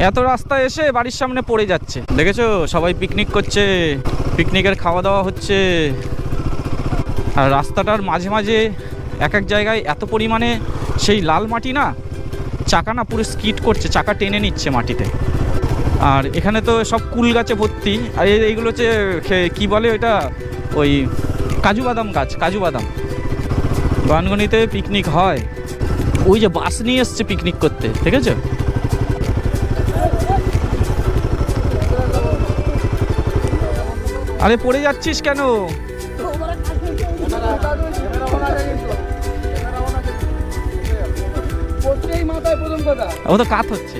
এত রাস্তা এসে বাড়ির সামনে পড়ে যাচ্ছে, দেখেছো? সবাই পিকনিক করছে, পিকনিকের খাওয়া দাওয়া হচ্ছে। আর রাস্তাটার মাঝে মাঝে এক এক জায়গায় এত পরিমাণে সেই লাল মাটি না, চাকা না পুরো স্কিড করছে, চাকা টেনে নিচ্ছে মাটিতে। আর এখানে তো সব কুল গাছে ভর্তি। আর এইগুলো হচ্ছে কী বলে ওইটা, ওই কাজু বাদাম গাছ, কাজু বাদাম। গনগনিতে পিকনিক হয়। ওই যে বাস নিয়ে এসছে পিকনিক করতে, ঠিক আছে? আরে পড়ে যাচ্ছিস কেন? ও তো কাত হচ্ছে।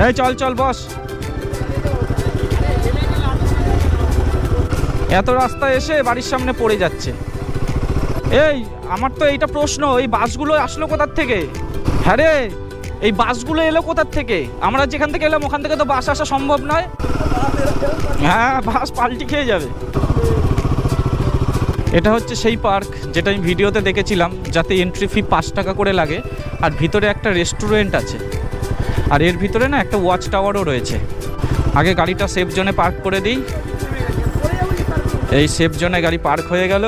এই চল চল বস। এত রাস্তা এসে বাড়ির সামনে পড়ে যাচ্ছে। এই আমার তো এইটা প্রশ্ন, এই বাসগুলো আসলো কোথার থেকে? হ্যাঁ রে, এই বাসগুলো এলো কোথার থেকে? আমরা যেখান থেকে এলাম ওখান থেকে তো বাস আসা সম্ভব নয়। হ্যাঁ, বাস পাল্টি খেয়ে যাবে। এটা হচ্ছে সেই পার্ক যেটা আমি ভিডিওতে দেখেছিলাম, যাতে এন্ট্রি ফি 5 টাকা করে লাগে। আর ভিতরে একটা রেস্টুরেন্ট আছে। আর এর ভিতরে না একটা ওয়াচ টাওয়ারও রয়েছে। আগে গাড়িটা সেফ জোনে পার্ক করে দিই। এই সেফ জোনে গাড়ি পার্ক হয়ে গেল।